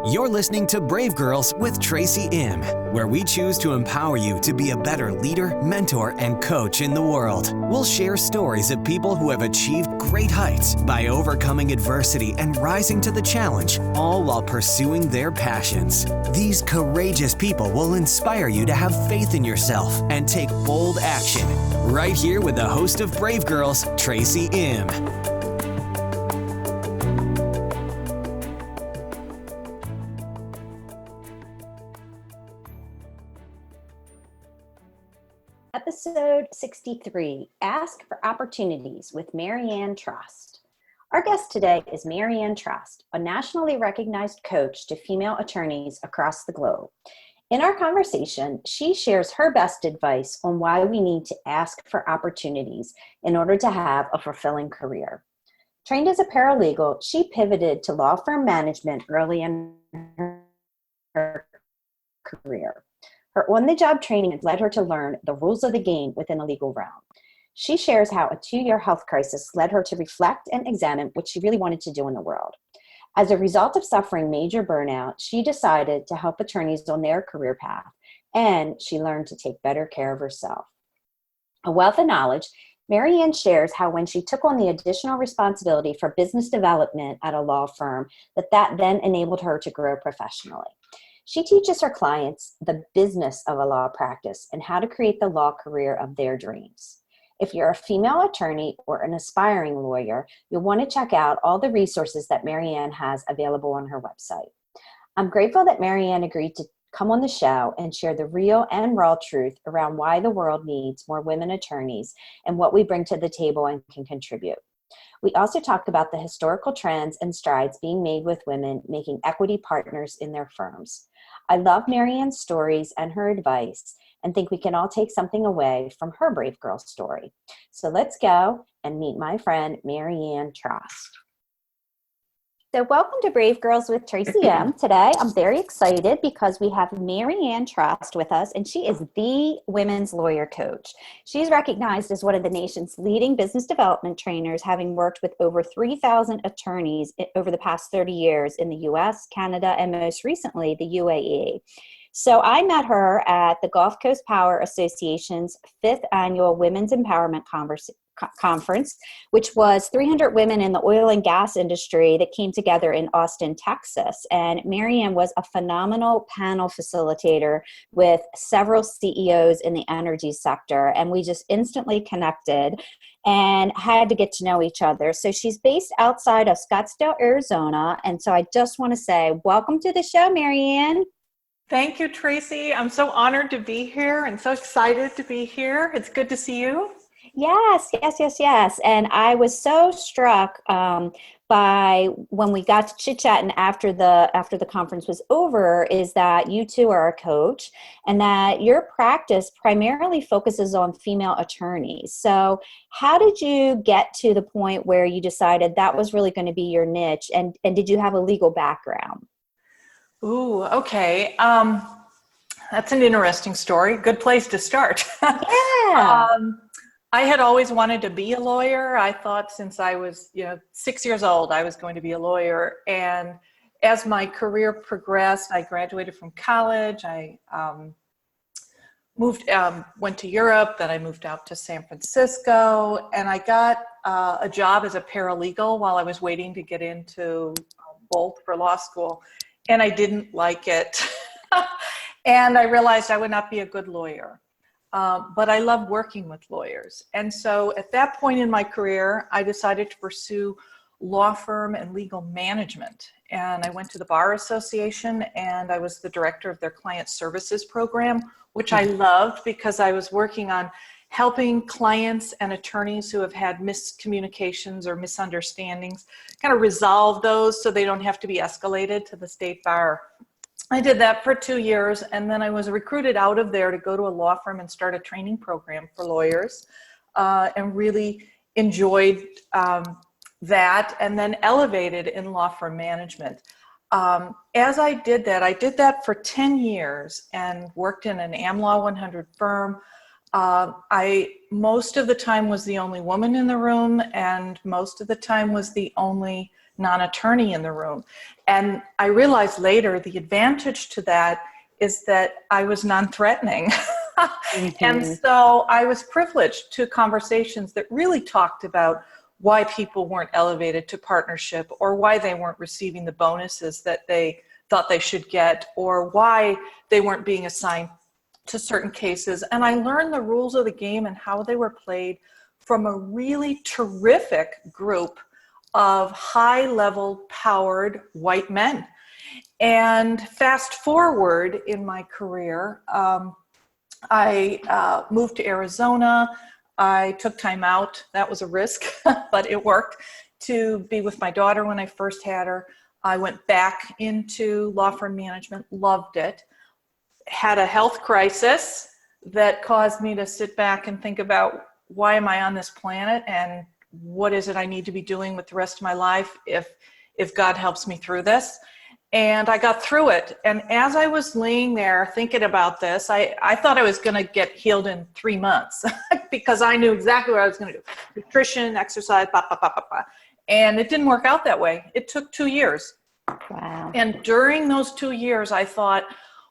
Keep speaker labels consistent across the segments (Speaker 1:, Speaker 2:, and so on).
Speaker 1: You're listening to Brave Girls with Tracy M., where we choose to empower you to be a better leader, mentor, and coach in the world. We'll share stories of people who have achieved great heights by overcoming adversity and rising to the challenge, all while pursuing their passions. These courageous people will inspire you to have faith in yourself and take bold action. Right here with the host of Brave Girls, Tracy M.
Speaker 2: Episode 63, Ask for Opportunities with Marianne Trost. Our guest today is Marianne Trost, a nationally recognized coach to female attorneys across the globe. In our conversation, she shares her best advice on why we need to ask for opportunities in order to have a fulfilling career. Trained as a paralegal, she pivoted to law firm management early in her career. Her on-the-job training led her to learn the rules of the game within the legal realm. She shares how a 2-year health crisis led her to reflect and examine what she really wanted to do in the world. As a result of suffering major burnout, she decided to help attorneys on their career path, and she learned to take better care of herself. A wealth of knowledge, Marianne shares how when she took on the additional responsibility for business development at a law firm, that then enabled her to grow professionally. She teaches her clients the business of a law practice and how to create the law career of their dreams. If you're a female attorney or an aspiring lawyer, you'll want to check out all the resources that Marianne has available on her website. I'm grateful that Marianne agreed to come on the show and share the real and raw truth around why the world needs more women attorneys and what we bring to the table and can contribute. We also talked about the historical trends and strides being made with women making equity partners in their firms. I love Marianne's stories and her advice and think we can all take something away from her Brave Girl story. So let's go and meet my friend, Marianne Trost. So welcome to Brave Girls with Tracy M. Today, I'm very excited because we have Marianne Trost with us, and she is the women's lawyer coach. She's recognized as one of the nation's leading business development trainers, having worked with over 3,000 attorneys over the past 30 years in the U.S., Canada, and most recently, the UAE. So I met her at the Gulf Coast Power Association's 5th Annual Women's Empowerment Conference, which was 300 women in the oil and gas industry that came together in Austin, Texas. And Marianne was a phenomenal panel facilitator with several CEOs in the energy sector. And we just instantly connected and had to get to know each other. So she's based outside of Scottsdale, Arizona. And so I just want to say, welcome to the show, Marianne.
Speaker 3: Thank you, Tracy. I'm so honored to be here and so excited to be here. It's good to see you.
Speaker 2: Yes. And I was so struck by when we got to chit-chatting after the conference was over, is that you too are a coach and that your practice primarily focuses on female attorneys. So how did you get to the point where you decided that was really going to be your niche? And did you have a legal background?
Speaker 3: Ooh, okay. That's an interesting story. Good place to start.
Speaker 2: Yeah.
Speaker 3: I had always wanted to be a lawyer. I thought since I was, 6 years old, I was going to be a lawyer. And as my career progressed, I graduated from college. I went to Europe, then I moved out to San Francisco, and I got a job as a paralegal while I was waiting to get into Bolt for law school. And I didn't like it. And I realized I would not be a good lawyer. But I love working with lawyers. And so at that point in my career, I decided to pursue law firm and legal management. And I went to the Bar Association and I was the director of their client services program, which I loved because I was working on helping clients and attorneys who have had miscommunications or misunderstandings kind of resolve those so they don't have to be escalated to the state bar. I did that for 2 years, and then I was recruited out of there to go to a law firm and start a training program for lawyers, and really enjoyed that, and then elevated in law firm management. As I did that for 10 years and worked in an AmLaw 100 firm. I most of the time was the only woman in the room, and most of the time was the only non-attorney in the room. And I realized later the advantage to that is that I was non-threatening. And so I was privileged to conversations that really talked about why people weren't elevated to partnership, or why they weren't receiving the bonuses that they thought they should get, or why they weren't being assigned to certain cases. And I learned the rules of the game and how they were played from a really terrific group of high-level powered white men. And fast forward in my career, I moved to Arizona. I took time out. That was a risk, but it worked, to be with my daughter when I first had her. I went back into law firm management, loved it, had a health crisis that caused me to sit back and think about, why am I on this planet, and what is it I need to be doing with the rest of my life if God helps me through this? And I got through it. And as I was laying there thinking about this, I thought I was going to get healed in 3 months because I knew exactly what I was going to do. Nutrition, exercise, blah, blah, blah, blah, blah. And it didn't work out that way. It took 2 years.
Speaker 2: Wow.
Speaker 3: And during those 2 years, I thought,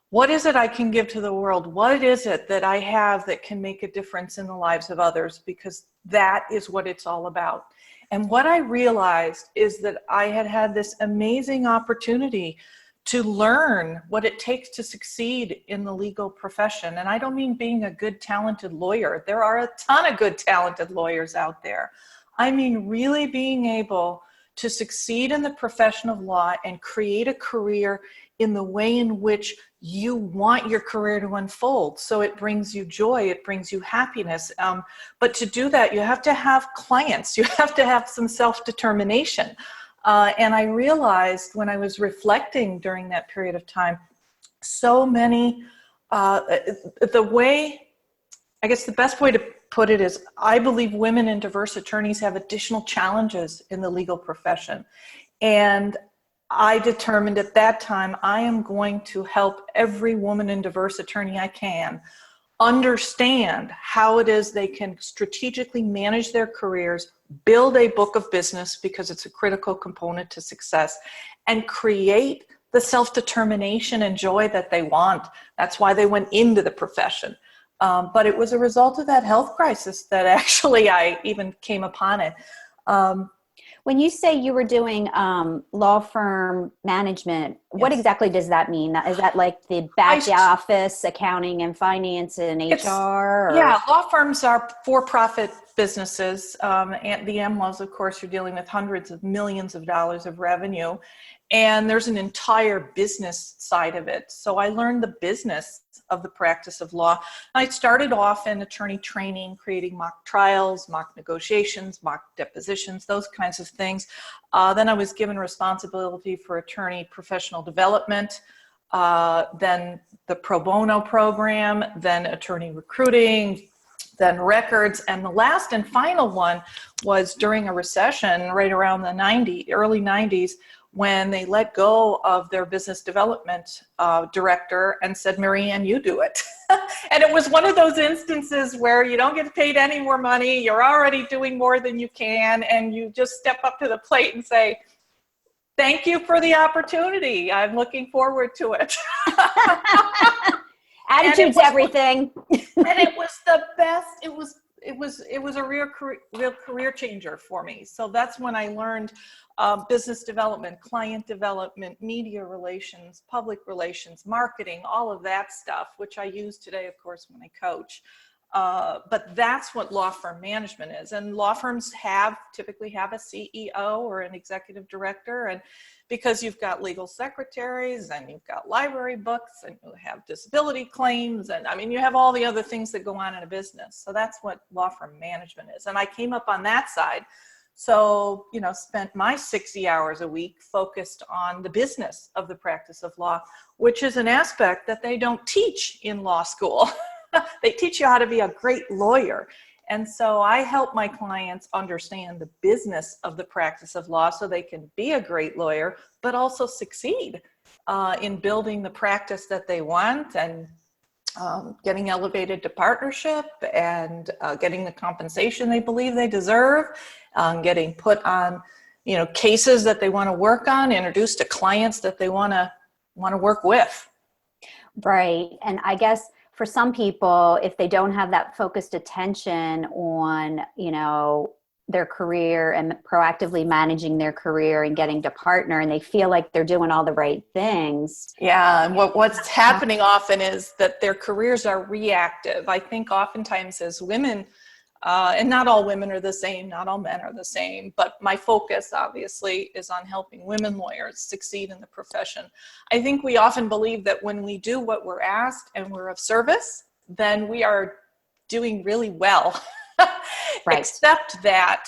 Speaker 3: what is it I can give to the world? What is it that I have that can make a difference in the lives of others? Because that is what it's all about. And what I realized is that I had had this amazing opportunity to learn what it takes to succeed in the legal profession. And I don't mean being a good, talented lawyer. There are a ton of good, talented lawyers out there. I mean really being able to succeed in the profession of law and create a career in the way in which you want your career to unfold. So it brings you joy, it brings you happiness. But to do that, you have to have clients, you have to have some self-determination. And I realized when I was reflecting during that period of time, so many, I guess the best way to put it is, I believe women and diverse attorneys have additional challenges in the legal profession. And I determined at that time, I am going to help every woman and diverse attorney I can understand how it is they can strategically manage their careers, build a book of business, because it's a critical component to success, and create the self-determination and joy that they want. That's why they went into the profession. But it was a result of that health crisis that actually I even came upon it.
Speaker 2: When you say you were doing law firm management, what exactly does that mean? Is that like the back office, accounting and finance and HR?
Speaker 3: Yeah, law firms are for-profit businesses. And the M laws, of course, you're dealing with hundreds of millions of dollars of revenue. And there's an entire business side of it. So I learned the business of the practice of law. I started off in attorney training, creating mock trials, mock negotiations, mock depositions, those kinds of things. Then I was given responsibility for attorney professional development, then the pro bono program, then attorney recruiting, then records. And the last and final one was during a recession right around the early 90s, when they let go of their business development director and said, Marianne, you do it. And it was one of those instances where you don't get paid any more money, you're already doing more than you can, and you just step up to the plate and say, thank you for the opportunity. I'm looking forward to it.
Speaker 2: Attitude's everything.
Speaker 3: And it was the best. It was a real career changer for me. So that's when I learned business development, client development, media relations, public relations, marketing, all of that stuff, which I use today, of course, when I coach. But that's what law firm management is. And law firms typically have a CEO or an executive director. And because you've got legal secretaries and you've got library books and you have disability claims, and I mean, you have all the other things that go on in a business. So that's what law firm management is. And I came up on that side. So, spent my 60 hours a week focused on the business of the practice of law, which is an aspect that they don't teach in law school. They teach you how to be a great lawyer. And so I help my clients understand the business of the practice of law so they can be a great lawyer, but also succeed in building the practice that they want and getting elevated to partnership and getting the compensation they believe they deserve, getting put on cases that they want to work on, introduced to clients that they want to work with.
Speaker 2: Right. And I guess for some people, if they don't have that focused attention on, their career and proactively managing their career and getting to partner, and they feel like they're doing all the right things.
Speaker 3: Yeah. And what's happening often is that their careers are reactive. I think oftentimes as women, and not all women are the same, not all men are the same, but my focus obviously is on helping women lawyers succeed in the profession. I think we often believe that when we do what we're asked and we're of service, then we are doing really well.
Speaker 2: Right.
Speaker 3: Except that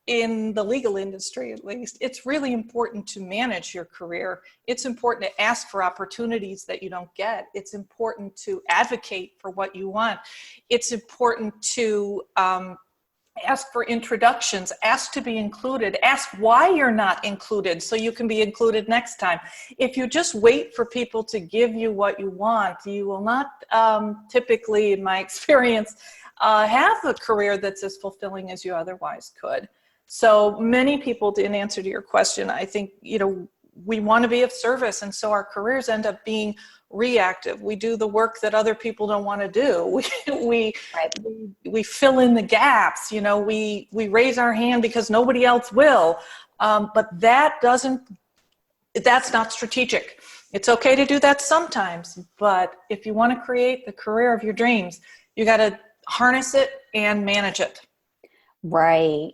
Speaker 3: in the legal industry, at least, it's really important to manage your career. It's important to ask for opportunities that you don't get. It's important to advocate for what you want. It's important to ask for introductions, ask to be included, ask why you're not included so you can be included next time. If you just wait for people to give you what you want, you will not typically, in my experience, have a career that's as fulfilling as you otherwise could. So many people, in answer to your question, I think, we want to be of service. And so our careers end up being reactive. We do the work that other people don't want to do. We fill in the gaps, we raise our hand because nobody else will. But that's not strategic. It's okay to do that sometimes, but if you want to create the career of your dreams, you got to harness it and manage it.
Speaker 2: Right.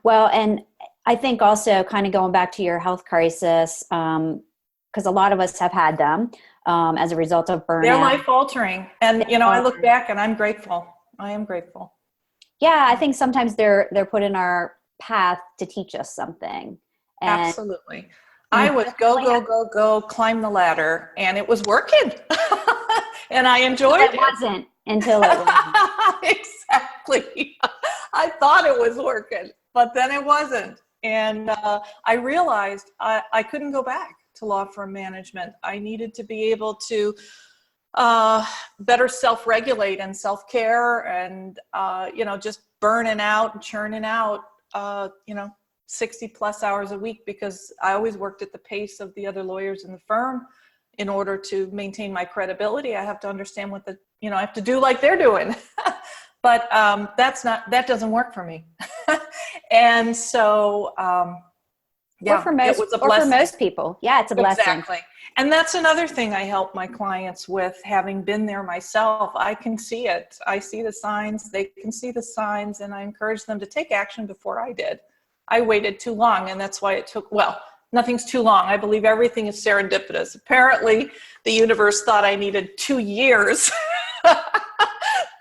Speaker 2: Well, and I think also kind of going back to your health crisis, because a lot of us have had them as a result of burnout.
Speaker 3: They're life altering. And, I look back and I'm grateful. I am grateful.
Speaker 2: Yeah, I think sometimes they're put in our path to teach us something. And
Speaker 3: absolutely. I would go, climb the ladder, and it was working. And I enjoyed it.
Speaker 2: It wasn't until it wasn't.
Speaker 3: Exactly. I thought it was working, but then it wasn't. And I realized I couldn't go back to law firm management. I needed to be able to better self-regulate and self-care and, just burning out and churning out, 60 plus hours a week, because I always worked at the pace of the other lawyers in the firm. In order to maintain my credibility, I have to understand what I have to do like they're doing. But that doesn't work for me. And so,
Speaker 2: or for most people. Yeah, it's a blessing.
Speaker 3: Exactly. And that's another thing I help my clients with, having been there myself. I can see it. I see the signs. They can see the signs, and I encourage them to take action before I did. I waited too long, and that's why it took, nothing's too long. I believe everything is serendipitous. Apparently, the universe thought I needed 2 years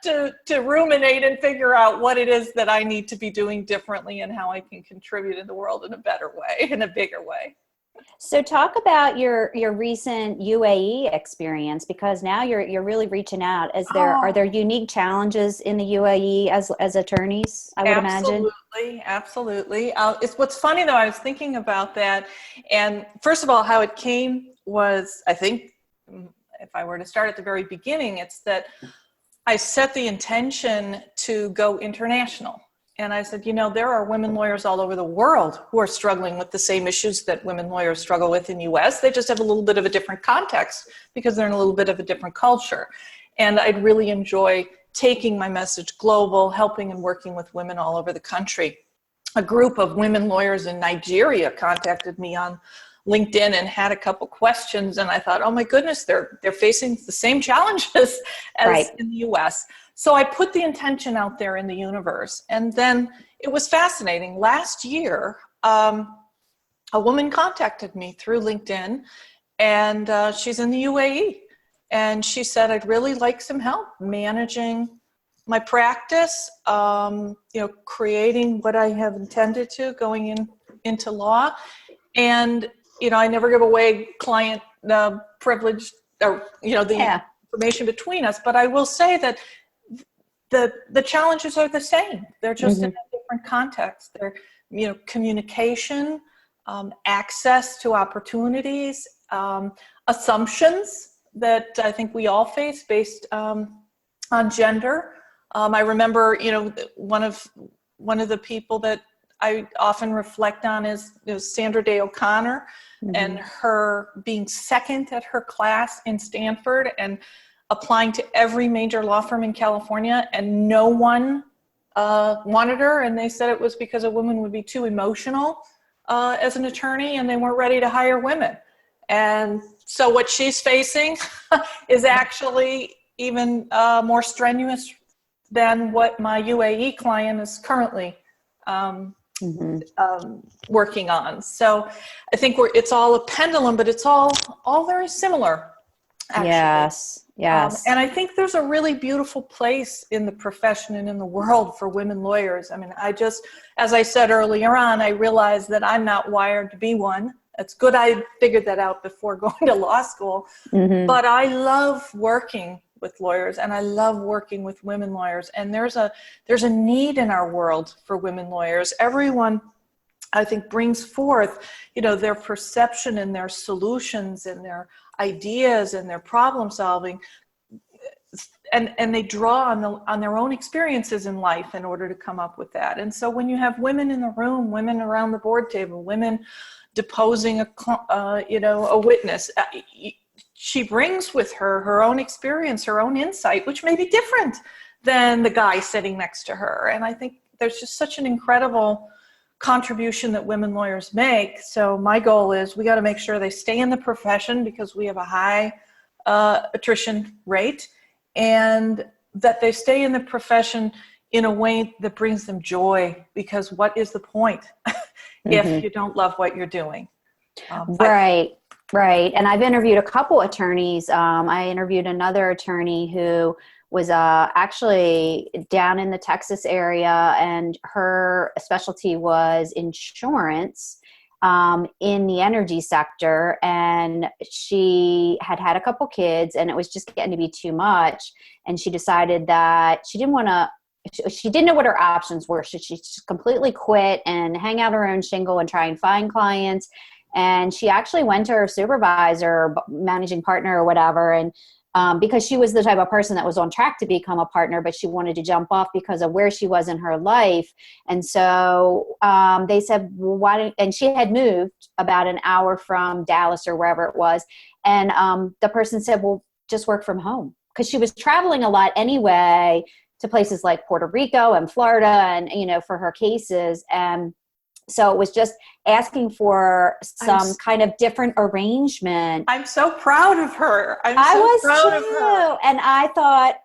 Speaker 3: to ruminate and figure out what it is that I need to be doing differently and how I can contribute in the world in a better way, in a bigger way.
Speaker 2: So talk about your recent UAE experience, because now you're really reaching out. Are there unique challenges in the UAE as attorneys, I would imagine?
Speaker 3: Absolutely. It's what's funny though, I was thinking about that. And first of all, how it came was, I think if I were to start at the very beginning, it's that I set the intention to go international. And I said, there are women lawyers all over the world who are struggling with the same issues that women lawyers struggle with in the US. They just have a little bit of a different context because they're in a little bit of a different culture. And I'd really enjoy taking my message global, helping and working with women all over the country. A group of women lawyers in Nigeria contacted me on LinkedIn and had a couple questions. And I thought, oh my goodness, they're facing the same challenges as in the US. So I put the intention out there in the universe. And then it was fascinating. Last year, a woman contacted me through LinkedIn, and she's in the UAE. And she said, I'd really like some help managing my practice, creating what I have intended to, going into law. And, I never give away client privilege or, the information between us. But I will say that the challenges are the same. They're just in a different context. They're, communication, access to opportunities, assumptions that I think we all face based on gender. I remember, one of the people that I often reflect on is Sandra Day O'Connor and her being second at her class in Stanford and applying to every major law firm in California, and no one wanted her, and they said it was because a woman would be too emotional as an attorney, and they weren't ready to hire women. And so what she's facing is actually even more strenuous than what my UAE client is currently working on. So I think it's all a pendulum, but it's all very similar, actually.
Speaker 2: Yes.
Speaker 3: And I think there's a really beautiful place in the profession and in the world for women lawyers. I mean, as I said earlier on, I realized that I'm not wired to be one. It's good I figured that out before going to law school. But I love working with lawyers, and I love working with women lawyers. And there's a need in our world for women lawyers. Everyone, I think, brings forth, their perception and their solutions and their ideas and their problem solving, and they draw on their own experiences in life in order to come up with that. And so when you have women in the room, women around the board table, women deposing a witness, she brings with her own experience, her own insight, which may be different than the guy sitting next to her. And I think there's just such an incredible contribution that women lawyers make. So my goal is we got to make sure they stay in the profession, because we have a high attrition rate, and that they stay in the profession in a way that brings them joy, because what is the point if you don't love what you're doing?
Speaker 2: Right. And I've interviewed a couple attorneys. I interviewed another attorney who was actually down in the Texas area, and her specialty was insurance in the energy sector. And she had a couple kids, and it was just getting to be too much. And she decided that she didn't know what her options were. She just completely quit and hang out her own shingle and try and find clients. And she actually went to her supervisor, managing partner or whatever, and because she was the type of person that was on track to become a partner, but she wanted to jump off because of where she was in her life. And so they said, well, and she had moved about an hour from Dallas or wherever it was. And the person said, well, just work from home, because she was traveling a lot anyway to places like Puerto Rico and Florida, and, for her cases. And so it was just asking for some kind of different arrangement.
Speaker 3: I'm so proud of her.
Speaker 2: I was too. And I thought,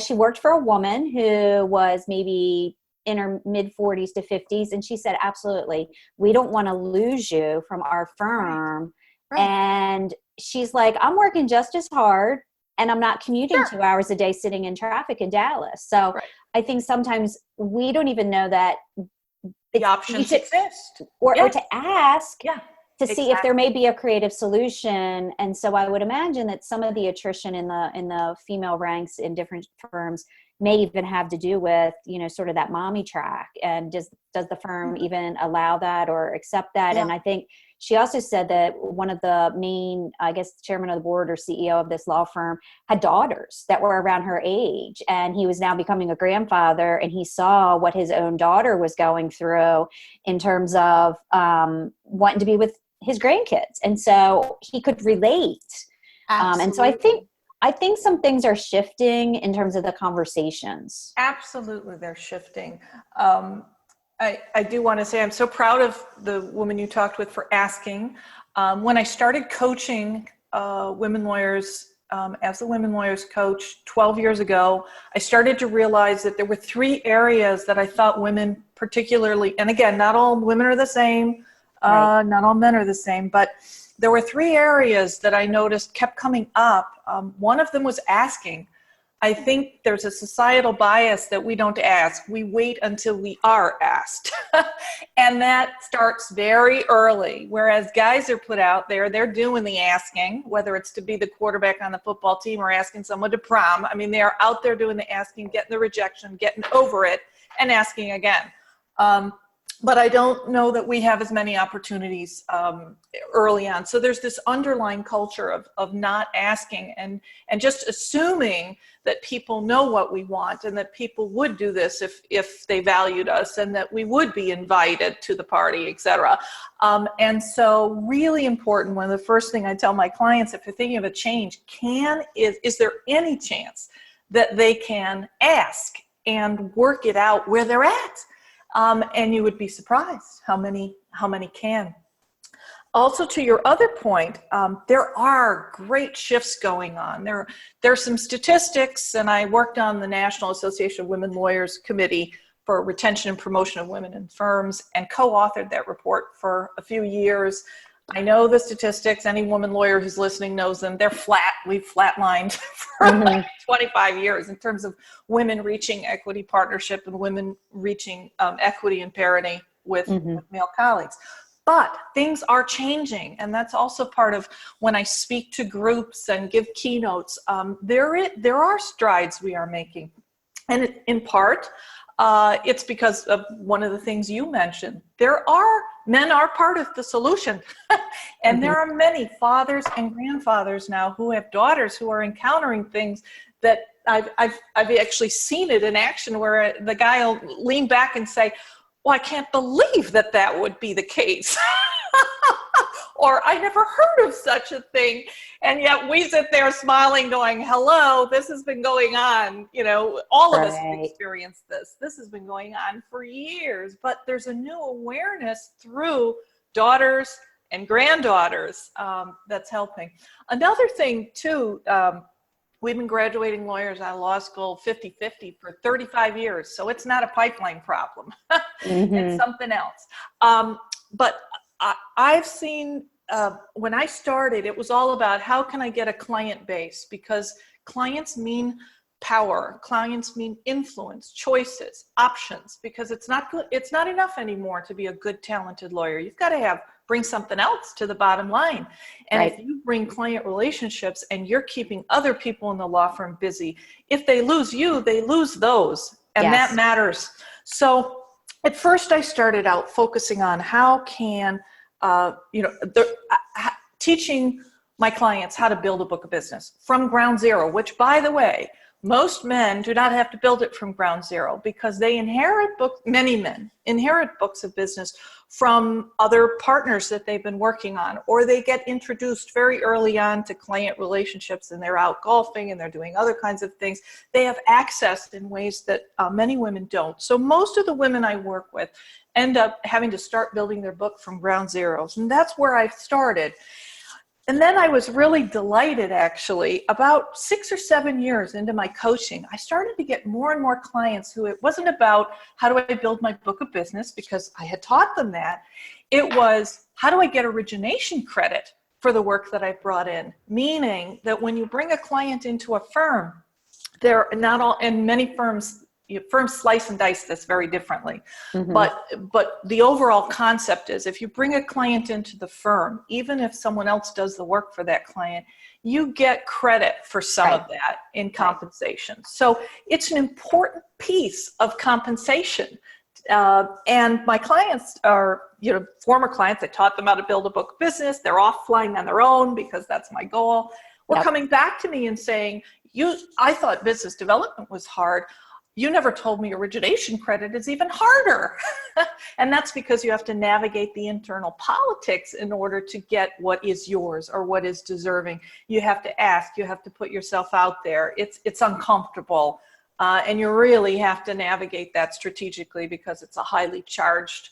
Speaker 2: she worked for a woman who was maybe in her mid 40s to 50s. And she said, absolutely, we don't want to lose you from our firm. Right. And she's like, I'm working just as hard, and I'm not commuting 2 hours a day sitting in traffic in Dallas. So I think sometimes we don't even know that
Speaker 3: the options exist,
Speaker 2: or to ask to see if there may be a creative solution. And so I would imagine that some of the attrition in the female ranks in different firms may even have to do with, sort of that mommy track. And does the firm even allow that or accept that? Yeah. And I think she also said that one of the main, I guess, chairman of the board or CEO of this law firm had daughters that were around her age, and he was now becoming a grandfather, and he saw what his own daughter was going through in terms of wanting to be with his grandkids. And so he could relate. And so I think some things are shifting in terms of the conversations.
Speaker 3: Absolutely, they're shifting. I do want to say I'm so proud of the woman you talked with for asking. When I started coaching women lawyers as the women lawyers coach 12 years ago, I started to realize that there were 3 areas that I thought women particularly, and again, not all women are the same, not all men are the same, but there were 3 areas that I noticed kept coming up. One of them was asking. I think there's a societal bias that we don't ask. We wait until we are asked. And that starts very early. Whereas guys are put out there, they're doing the asking, whether it's to be the quarterback on the football team or asking someone to prom. I mean, they are out there doing the asking, getting the rejection, getting over it, and asking again. but I don't know that we have as many opportunities early on. So there's this underlying culture of not asking and just assuming that people know what we want and that people would do this if they valued us and that we would be invited to the party, et cetera. And so really important, one of the first thing I tell my clients, if you're thinking of a change, is there any chance that they can ask and work it out where they're at? And you would be surprised how many can. Also, to your other point, there are great shifts going on. There's some statistics, and I worked on the National Association of Women Lawyers Committee for Retention and Promotion of Women in Firms and co-authored that report for a few years. I know the statistics. Any woman lawyer who's listening knows them. They're flat. We've flatlined for like 25 years in terms of women reaching equity partnership and women reaching equity and parity with male colleagues. But things are changing, and that's also part of when I speak to groups and give keynotes. There are strides we are making, and in part, it's because of one of the things you mentioned. Men are part of the solution. And there are many fathers and grandfathers now who have daughters who are encountering things that I've actually seen it in action, where the guy will lean back and say, well, I can't believe that would be the case. Or I never heard of such a thing. And yet we sit there smiling going, hello, this has been going on. All of us have experienced this. This has been going on for years, but there's a new awareness through daughters and granddaughters that's helping. Another thing too, we've been graduating lawyers out of law school 50-50 for 35 years. So it's not a pipeline problem. It's something else. But I've seen, when I started, it was all about how can I get a client base, because clients mean power, clients mean influence, choices, options, because it's not good. It's not enough anymore to be a good, talented lawyer. You've got to bring something else to the bottom line. And if you bring client relationships and you're keeping other people in the law firm busy, if they lose you, they lose those. And that matters. So at first I started out focusing on how can, teaching my clients how to build a book of business from ground zero, which, by the way, most men do not have to build it from ground zero, because they many men inherit books of business from other partners that they've been working on, or they get introduced very early on to client relationships and they're out golfing and they're doing other kinds of things. They have access in ways that many women don't. So most of the women I work with end up having to start building their book from ground zero. And that's where I started. And then I was really delighted, actually, about 6 or 7 years into my coaching, I started to get more and more clients who it wasn't about how do I build my book of business, because I had taught them that. It was, how do I get origination credit for the work that I brought in? Meaning that when you bring a client into a firm, they're not all, and many firms slice and dice this very differently. But the overall concept is, if you bring a client into the firm, even if someone else does the work for that client, you get credit for some of that in compensation. So it's an important piece of compensation. And my clients are, former clients. I taught them how to build a book of business. They're off flying on their own because that's my goal. We're coming back to me and saying, I thought business development was hard. You never told me origination credit is even harder. And that's because you have to navigate the internal politics in order to get what is yours or what is deserving. You have to ask, you have to put yourself out there. It's uncomfortable. And you really have to navigate that strategically, because it's a highly charged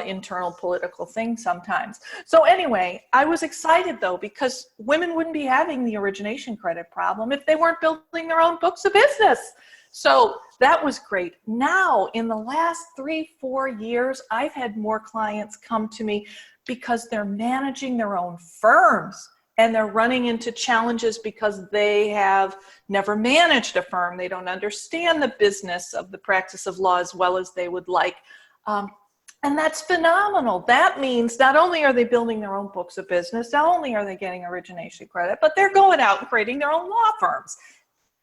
Speaker 3: internal political thing sometimes. So anyway, I was excited though, because women wouldn't be having the origination credit problem if they weren't building their own books of business. So that was great. Now, in the last 3-4 years, I've had more clients come to me because they're managing their own firms and they're running into challenges because they have never managed a firm. They don't understand the business of the practice of law as well as they would like. And that's phenomenal. That means not only are they building their own books of business, not only are they getting origination credit, but they're going out and creating their own law firms.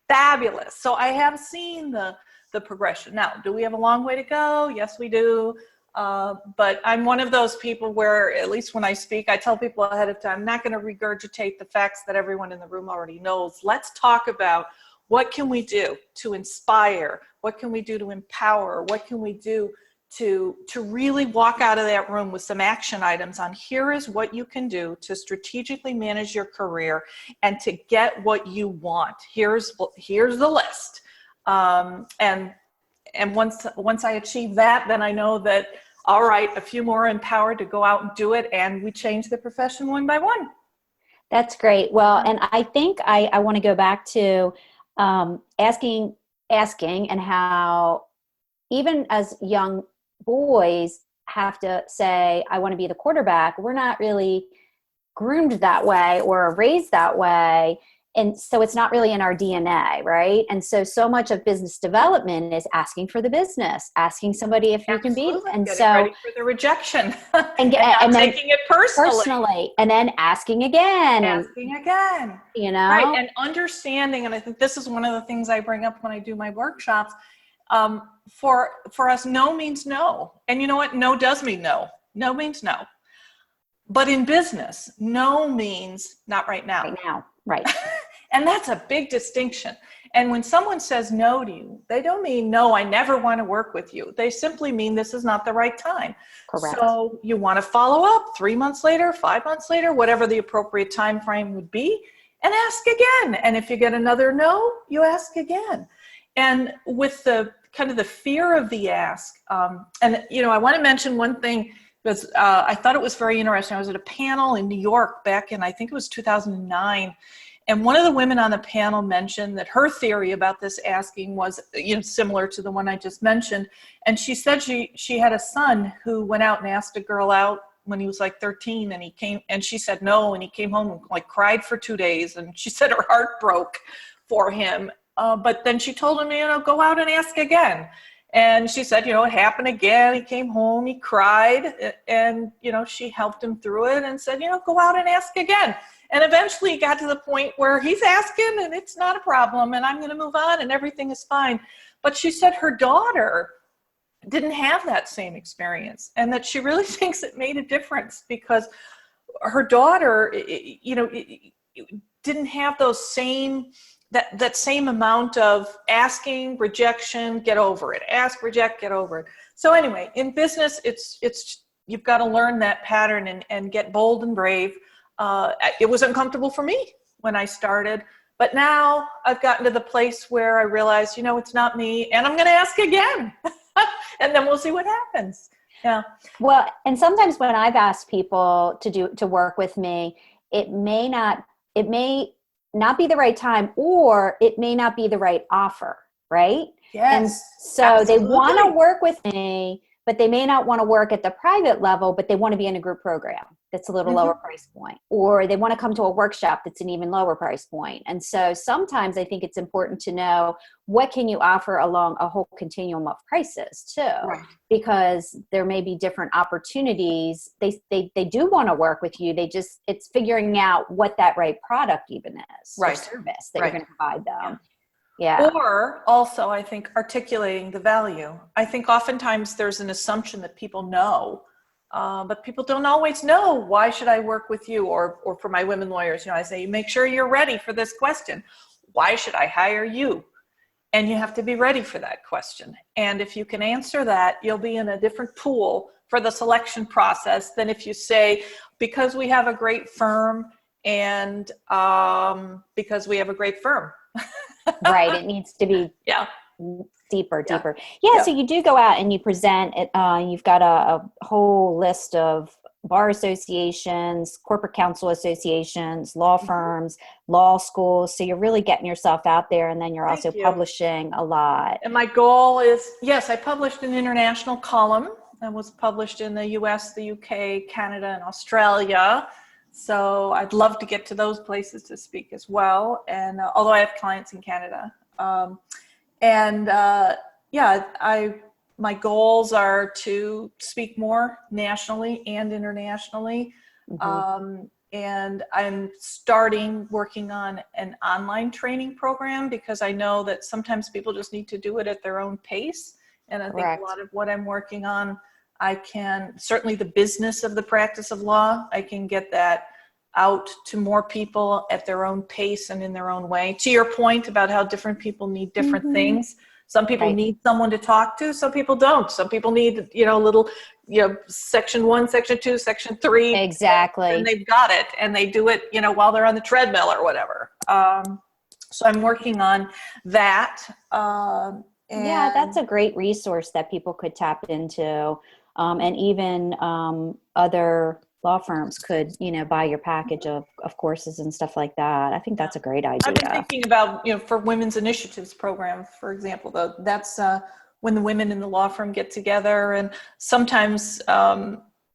Speaker 3: Fabulous. So I have seen the progression. Now, do we have a long way to go? Yes, we do. But I'm one of those people where, at least when I speak, I tell people ahead of time, I'm not going to regurgitate the facts that everyone in the room already knows. Let's talk about what can we do to inspire? What can we do to empower? What can we do to really walk out of that room with some action items on here is what you can do to strategically manage your career and to get what you want. Here's the list. And once I achieve that, then I know that, all right, a few more empowered to go out and do it, and we change the profession one by one.
Speaker 2: That's great. Well, and I think I want to go back to asking and how even as young boys have to say, I want to be the quarterback. We're not really groomed that way or raised that way. And so it's not really in our DNA, right? And so much of business development is asking for the business, asking somebody if you can be. And
Speaker 3: getting
Speaker 2: so
Speaker 3: ready for the rejection
Speaker 2: and
Speaker 3: then taking it personally,
Speaker 2: and then asking again,
Speaker 3: you know, right. And understanding. And I think this is one of the things I bring up when I do my workshops. For us, no means no. And you know what? No does mean no. No means no. But in business, no means not right now.
Speaker 2: Right now. Right.
Speaker 3: And that's a big distinction. And when someone says no to you, they don't mean, no, I never want to work with you. They simply mean this is not the right time.
Speaker 2: Correct.
Speaker 3: So you want to follow up 3 months later, 5 months later, whatever the appropriate time frame would be, and ask again. And if you get another no, you ask again. And with the kind of the fear of the ask, and you know, I want to mention one thing, because I thought it was very interesting. I was at a panel in New York back in, I think it was 2009. And one of the women on the panel mentioned that her theory about this asking was, you know, similar to the one I just mentioned. And she said she had a son who went out and asked a girl out when he was like 13, and he came, and she said no, and he came home and like cried for 2 days. And she said her heart broke for him. But then she told him, you know, go out and ask again. And she said, you know, it happened again. He came home, he cried, and, you know, she helped him through it and said, you know, go out and ask again. And eventually he got to the point where he's asking and it's not a problem and I'm going to move on and everything is fine. But she said her daughter didn't have that same experience, and that she really thinks it made a difference because her daughter, you know, didn't have those same that same amount of asking, rejection, get over it, ask, reject, get over it. So anyway, in business, it's you've got to learn that pattern and get bold and brave. It was uncomfortable for me when I started, but now I've gotten to the place where I realize, you know, it's not me, and I'm going to ask again, and then we'll see what happens. Yeah.
Speaker 2: Well, and sometimes when I've asked people to work with me, it may not be the right time, or it may not be the right offer, right?
Speaker 3: Yes.
Speaker 2: And so absolutely. They want to work with me, but they may not want to work at the private level, but they want to be in a group program that's a little lower price point, or they want to come to a workshop that's an even lower price point. And so sometimes I think it's important to know what can you offer along a whole continuum of prices too, right? Because there may be different opportunities. They do want to work with you. It's figuring out what that right product even is, right? Or service that you're going to provide them. Yeah.
Speaker 3: Or also, I think articulating the value. I think oftentimes there's an assumption that people know, but people don't always know, why should I work with you? Or for my women lawyers, you know, I say, make sure you're ready for this question. Why should I hire you? And you have to be ready for that question. And if you can answer that, you'll be in a different pool for the selection process than if you say, because we have a great firm and because we have a great firm.
Speaker 2: Right. It needs to be deeper. Yeah. So you do go out and you present it. You've got a whole list of bar associations, corporate counsel associations, law firms, law schools. So you're really getting yourself out there, and then you're also publishing a lot.
Speaker 3: And my goal is, yes, I published an international column that was published in the US, the UK, Canada, and Australia. So I'd love to get to those places to speak as well. And although I have clients in Canada, my goals are to speak more nationally and internationally. And I'm working on an online training program, because I know that sometimes people just need to do it at their own pace. And I think a lot of what I'm working on I can, certainly the business of the practice of law, I can get that out to more people at their own pace and in their own way. To your point about how different people need different things. Some people
Speaker 2: Right.
Speaker 3: need someone to talk to. Some people don't. Some people need, a little, section 1, section 2, section 3.
Speaker 2: Exactly.
Speaker 3: And they've got it. And they do it, while they're on the treadmill or whatever. So I'm working on that.
Speaker 2: Yeah, that's a great resource that people could tap into. And even other law firms could, buy your package of courses and stuff like that. I think that's a great idea.
Speaker 3: I've been thinking about, for Women's Initiatives program, for example, though, that's when the women in the law firm get together. And sometimes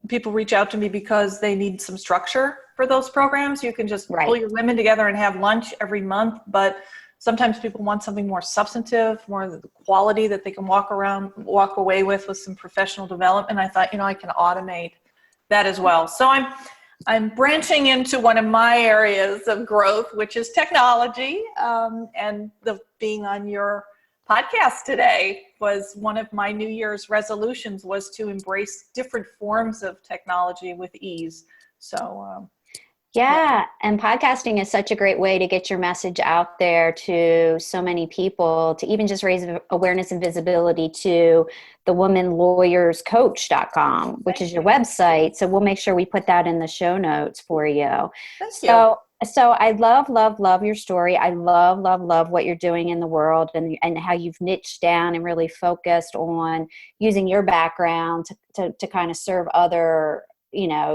Speaker 3: people reach out to me because they need some structure for those programs. You can just pull your women together and have lunch every month. But sometimes people want something more substantive, more the quality that they can walk away with some professional development. I thought, I can automate that as well. So I'm branching into one of my areas of growth, which is technology. And being on your podcast today was one of my New Year's resolutions, was to embrace different forms of technology with ease. So
Speaker 2: yeah, and podcasting is such a great way to get your message out there to so many people, to even just raise awareness and visibility to the womanlawyerscoach.com, which is your website. So we'll make sure we put that in the show notes for you.
Speaker 3: Thank you.
Speaker 2: So I love your story. I love what you're doing in the world, and how you've niched down and really focused on using your background to kind of serve other,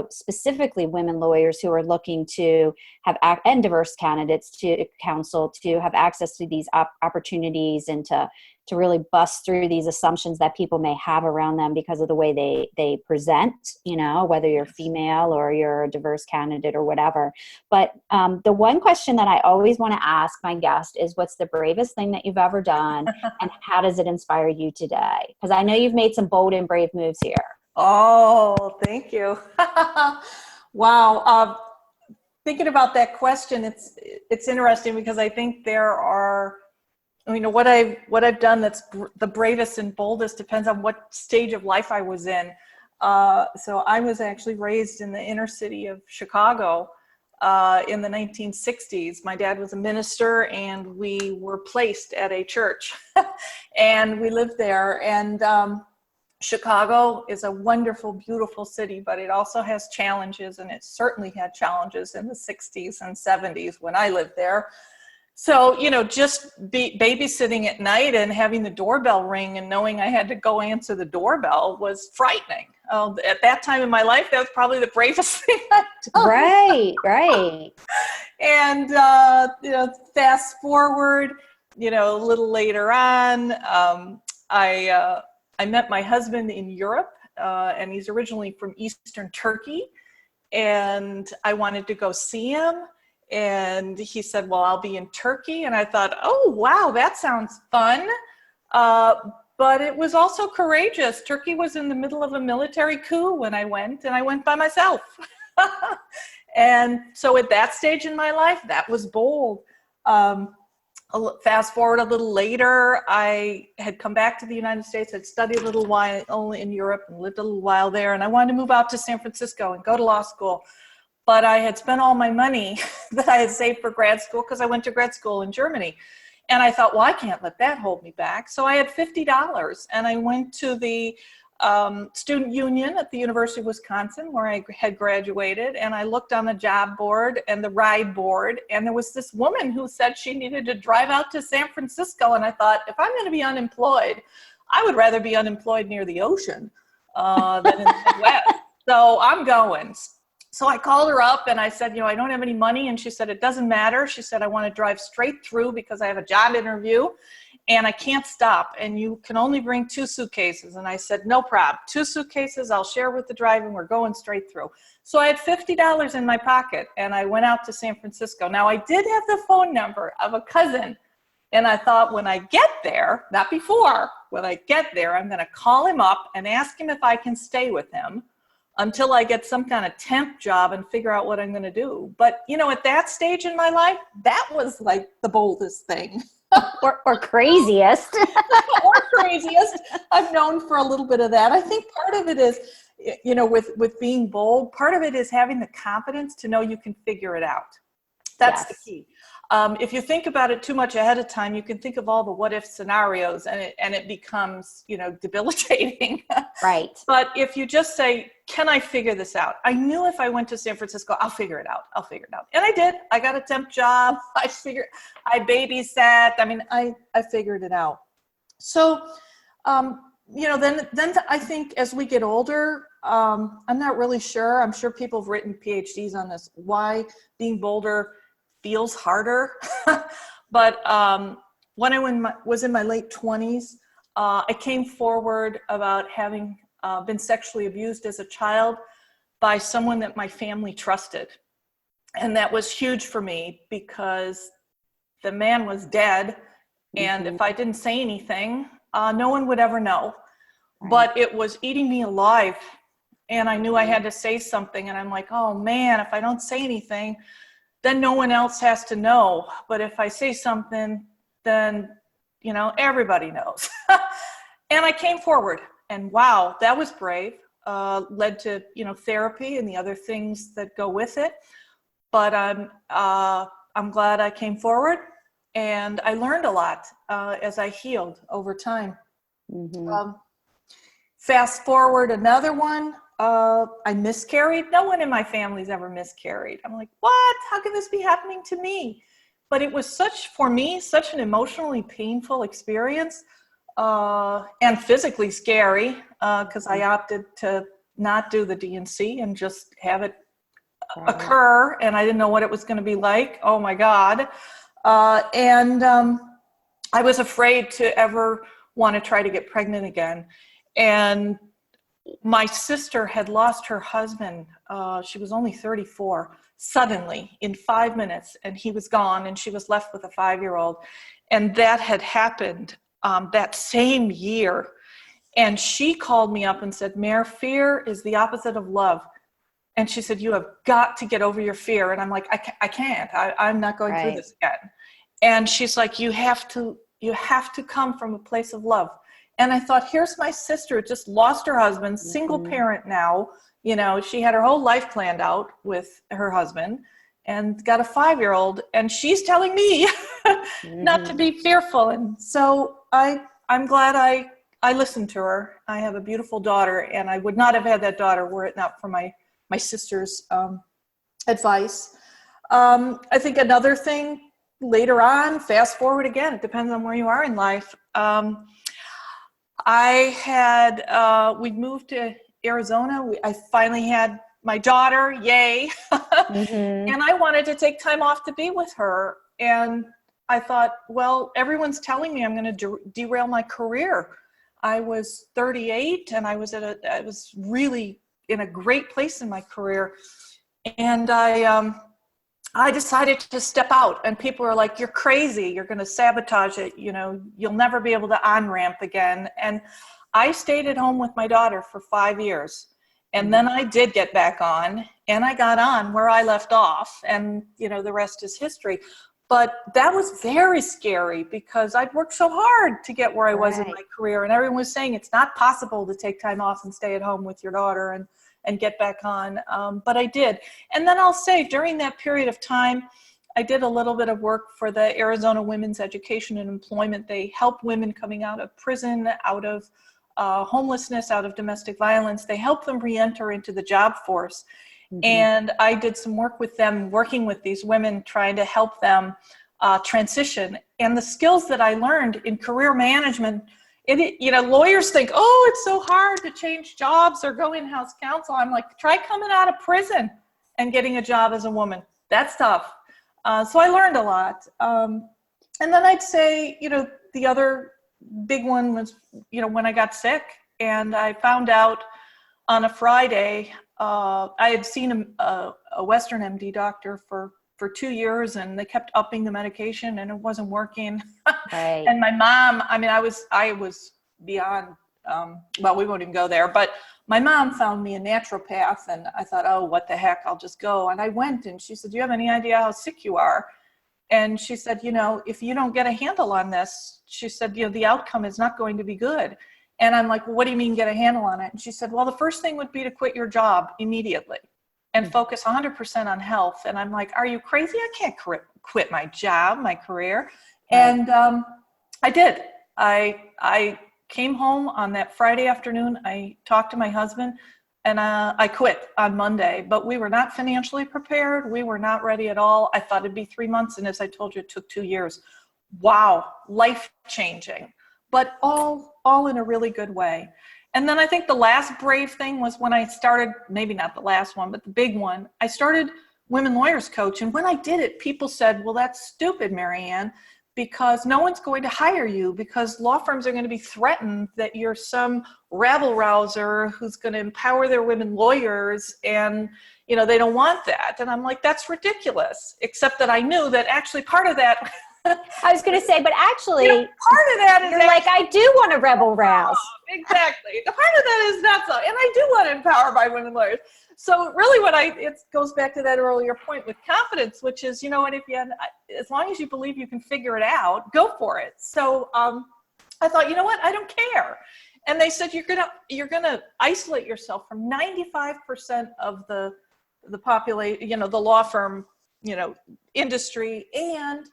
Speaker 2: specifically women lawyers who are looking to have, and diverse candidates to counsel, to have access to these opportunities, and to really bust through these assumptions that people may have around them because of the way they present, whether you're female or you're a diverse candidate or whatever. But the one question that I always want to ask my guest is, what's the bravest thing that you've ever done, and how does it inspire you today? Because I know you've made some bold and brave moves here.
Speaker 3: Oh, thank you. Wow. Thinking about that question, it's interesting, because I think there are, what I've done that's the bravest and boldest depends on what stage of life I was in. So I was actually raised in the inner city of Chicago in the 1960s. My dad was a minister, and we were placed at a church and we lived there. And Chicago is a wonderful, beautiful city, but it also has challenges, and it certainly had challenges in the 60s and 70s when I lived there. So, just babysitting at night and having the doorbell ring and knowing I had to go answer the doorbell was frightening. At that time in my life, that was probably the bravest thing I've done.
Speaker 2: Right.
Speaker 3: And, fast forward, a little later on, I met my husband in Europe, and he's originally from Eastern Turkey, and I wanted to go see him. And he said, well, I'll be in Turkey. And I thought, oh, wow, that sounds fun. But it was also courageous. Turkey was in the middle of a military coup when I went, and I went by myself. And so at that stage in my life, that was bold. Fast forward a little later, I had come back to the United States. I'd studied a little while in Europe and lived a little while there. And I wanted to move out to San Francisco and go to law school. But I had spent all my money that I had saved for grad school, because I went to grad school in Germany. And I thought, well, I can't let that hold me back. So I had $50, and I went to the student union at the University of Wisconsin, where I had graduated. And I looked on the job board and the ride board, and there was this woman who said she needed to drive out to San Francisco. And I thought, if I'm going to be unemployed, I would rather be unemployed near the ocean than in the Midwest. So I'm going. So I called her up and I said, I don't have any money. And she said, it doesn't matter. She said, I want to drive straight through because I have a job interview and I can't stop. And you can only bring 2 suitcases. And I said, no problem. 2 suitcases, I'll share with the driver, and we're going straight through. So I had $50 in my pocket, and I went out to San Francisco. Now, I did have the phone number of a cousin. And I thought, when I get there, not before, when I get there, I'm going to call him up and ask him if I can stay with him until I get some kind of temp job and figure out what I'm going to do. But, at that stage in my life, that was like the boldest thing.
Speaker 2: or craziest.
Speaker 3: Or craziest. I've known for a little bit of that. I think part of it is, with being bold, part of it is having the confidence to know you can figure it out. That's the key. If you think about it too much ahead of time, you can think of all the what if scenarios, and it becomes, debilitating.
Speaker 2: Right.
Speaker 3: But if you just say, can I figure this out? I knew if I went to San Francisco, I'll figure it out. And I did. I got a temp job. I babysat. I figured it out. So, then I think as we get older, I'm not really sure. I'm sure people have written PhDs on this, why being bolder feels harder. But when I was in my late 20s, I came forward about having been sexually abused as a child by someone that my family trusted. And that was huge for me because the man was dead. And if I didn't say anything, no one would ever know. Right. But it was eating me alive. And I knew I had to say something. And I'm like, oh man, if I don't say anything, then no one else has to know. But if I say something, then, everybody knows. And I came forward, and wow, that was brave. Led to, therapy and the other things that go with it. But I'm glad I came forward, and I learned a lot as I healed over time. Mm-hmm. Fast forward another one. I miscarried. No one in my family's ever miscarried. I'm like, what? How can this be happening to me? But it was such an emotionally painful experience, and physically scary, because I opted to not do the D&C and just have it occur, and I didn't know what it was going to be like. Oh my God. And I was afraid to ever want to try to get pregnant again. And my sister had lost her husband. She was only 34, suddenly in 5 minutes, and he was gone, and she was left with a 5-year-old. And that had happened that same year. And she called me up and said, Mare, fear is the opposite of love. And she said, you have got to get over your fear. And I'm like, I can't. I'm not going through this again. And she's like, you have to come from a place of love. And I thought, here's my sister, just lost her husband, single parent now. She had her whole life planned out with her husband and got a 5-year-old. And she's telling me not to be fearful. And so I'm glad I listened to her. I have a beautiful daughter, and I would not have had that daughter were it not for my sister's advice. I think another thing later on, fast forward again, it depends on where you are in life. We'd moved to Arizona. I finally had my daughter, yay. And I wanted to take time off to be with her. And I thought, well, everyone's telling me I'm going to derail my career. I was 38 and I was really in a great place in my career. And I decided to step out, and people were like, you're crazy. You're going to sabotage it. You'll never be able to on-ramp again. And I stayed at home with my daughter for 5 years. And then I did get back on, and I got on where I left off, and the rest is history. But that was very scary because I'd worked so hard to get where I was in my career, and everyone was saying it's not possible to take time off and stay at home with your daughter and get back on. But I did. And then I'll say during that period of time, I did a little bit of work for the Arizona Women's Education and Employment. They help women coming out of prison, out of homelessness, out of domestic violence. They help them re-enter into the job force. And I did some work with them, working with these women, trying to help them transition. And the skills that I learned in career management, lawyers think, oh, it's so hard to change jobs or go in-house counsel. I'm like, try coming out of prison and getting a job as a woman. That's tough. So I learned a lot. And then I'd say, the other big one was, when I got sick, and I found out on a Friday, I had seen a Western MD doctor for 2 years, and they kept upping the medication, and it wasn't working. Right. And my mom, I was beyond, well, we won't even go there, but my mom found me a naturopath, and I thought, oh, what the heck, I'll just go. And I went, and she said, do you have any idea how sick you are? And she said, if you don't get a handle on this, she said, the outcome is not going to be good. And I'm like, well, what do you mean get a handle on it? And she said, well, the first thing would be to quit your job immediately and focus 100% on health. And I'm like, are you crazy? I can't quit my job, my career. And I did. I came home on that Friday afternoon. I talked to my husband, and I quit on Monday, but we were not financially prepared. We were not ready at all. I thought it'd be 3 months. And as I told you, it took 2 years. Wow. Life changing, but all in a really good way. And then I think the last brave thing was when I started, maybe not the last one, but the big one, I started Women Lawyers Coach. And when I did it, people said, well, that's stupid, Marianne, because no one's going to hire you because law firms are going to be threatened that you're some rabble rouser who's going to empower their women lawyers, and they don't want that. And I'm like, that's ridiculous, except that I knew that actually part of that
Speaker 2: I was going to say, but actually,
Speaker 3: part of that is
Speaker 2: you're like, I do want to rebel rouse.
Speaker 3: Exactly. The part of that is not so, and I do want to empower my women lawyers. So really it goes back to that earlier point with confidence, which is, as long as you believe you can figure it out, go for it. So I thought, I don't care. And they said, you're gonna isolate yourself from 95% of the population, the law firm, industry, and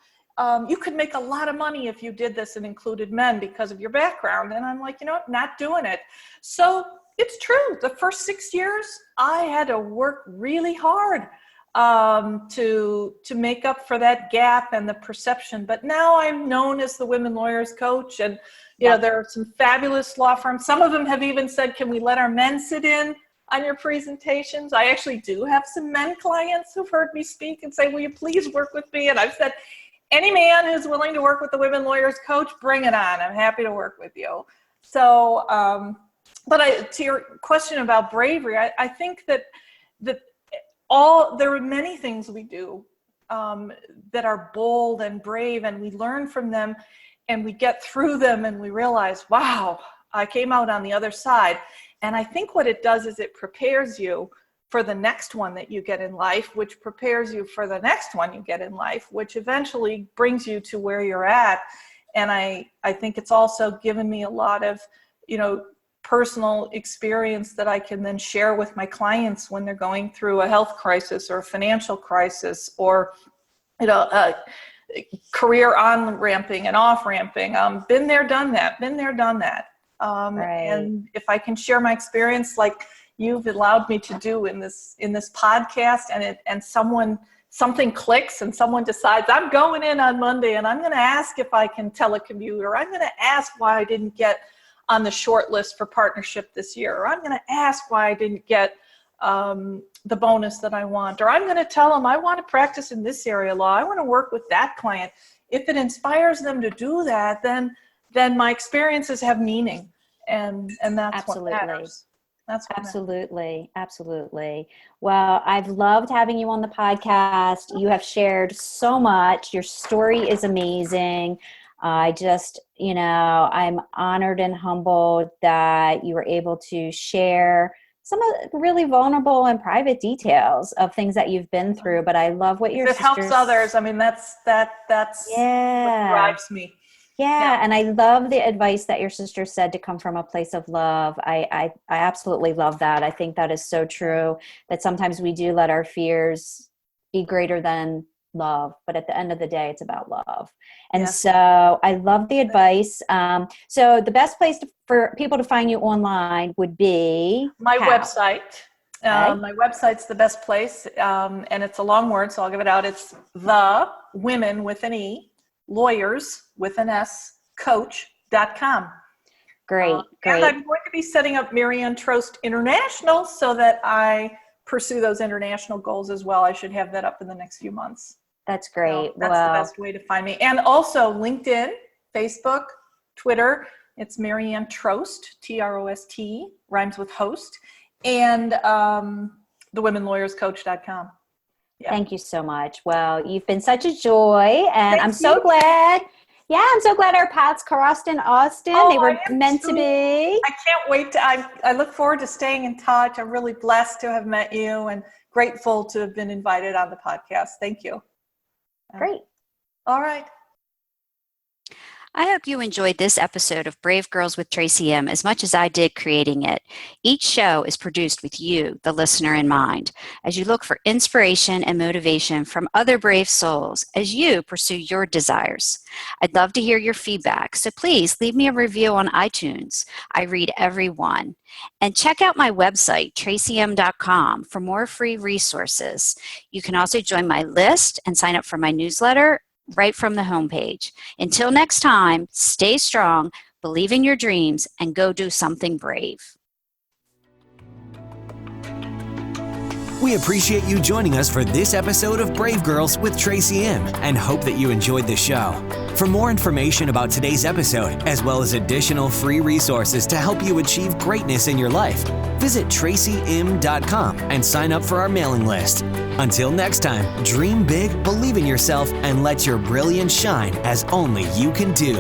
Speaker 3: you could make a lot of money if you did this and included men because of your background. And I'm like, not doing it. So it's true. The first 6 years, I had to work really hard to make up for that gap and the perception. But now I'm known as the Women Lawyers Coach, and there are some fabulous law firms. Some of them have even said, can we let our men sit in on your presentations? I actually do have some men clients who've heard me speak and say, will you please work with me? And I've said, any man who's willing to work with the Women Lawyers Coach, bring it on. I'm happy to work with you. So, but to your question about bravery, I think that there are many things we do that are bold and brave, and we learn from them, and we get through them, and we realize, wow, I came out on the other side. And I think what it does is it prepares you for the next one that you get in life, which prepares you for the next one you get in life, which eventually brings you to where you're at. And I think it's also given me a lot of, personal experience that I can then share with my clients when they're going through a health crisis or a financial crisis, or, a career on-ramping and off-ramping. Been there, done that. Right. And if I can share my experience like you've allowed me to do in this podcast, and something clicks and someone decides, I'm going in on Monday and I'm going to ask if I can telecommute, or I'm going to ask why I didn't get on the short list for partnership this year, or I'm going to ask why I didn't get the bonus that I want, or I'm going to tell them I want to practice in this area of law, I want to work with that client. If it inspires them to do that, then my experiences have meaning, and that's
Speaker 2: Absolutely.
Speaker 3: what matters.
Speaker 2: Absolutely. Well, I've loved having you on the podcast. You have shared so much. Your story is amazing. I just, I'm honored and humbled that you were able to share some of the really vulnerable and private details of things that you've been through. But I love what your
Speaker 3: sisters... It helps others. I mean, that's what drives me.
Speaker 2: Yeah, and I love the advice that your sister said to come from a place of love. I absolutely love that. I think that is so true, that sometimes we do let our fears be greater than love, but at the end of the day, it's about love. And so I love the advice. So the best place for people to find you online would be
Speaker 3: my website. My website's the best place, and it's a long word, so I'll give it out. It's the women with an E, lawyers with an S, coach.com.
Speaker 2: Great.
Speaker 3: And I'm going to be setting up Marianne Trost International so that I pursue those international goals as well. I should have that up in the next few months.
Speaker 2: That's great.
Speaker 3: So that's the best way to find me. And also LinkedIn, Facebook, Twitter. It's Marianne Trost, Trost, rhymes with host, and thewomenlawyerscoach.com. Yeah.
Speaker 2: Thank you so much. Well, you've been such a joy, and I'm so glad Yeah, I'm so glad our paths crossed in Austin.
Speaker 3: Oh,
Speaker 2: They were
Speaker 3: I am
Speaker 2: meant
Speaker 3: too.
Speaker 2: to be.
Speaker 3: I can't wait I look forward to staying in touch. I'm really blessed to have met you and grateful to have been invited on the podcast. Thank you.
Speaker 2: Great.
Speaker 3: All right.
Speaker 4: I hope you enjoyed this episode of Brave Girls with Tracy M. as much as I did creating it. Each show is produced with you, the listener, in mind, as you look for inspiration and motivation from other brave souls as you pursue your desires. I'd love to hear your feedback, so please leave me a review on iTunes. I read every one. And check out my website, tracym.com, for more free resources. You can also join my list and sign up for my newsletter right from the homepage. Until next time, stay strong, believe in your dreams, and go do something brave.
Speaker 1: We appreciate you joining us for this episode of Brave Girls with Tracy M. and hope that you enjoyed the show. For more information about today's episode, as well as additional free resources to help you achieve greatness in your life, visit tracym.com and sign up for our mailing list. Until next time, dream big, believe in yourself, and let your brilliance shine as only you can do.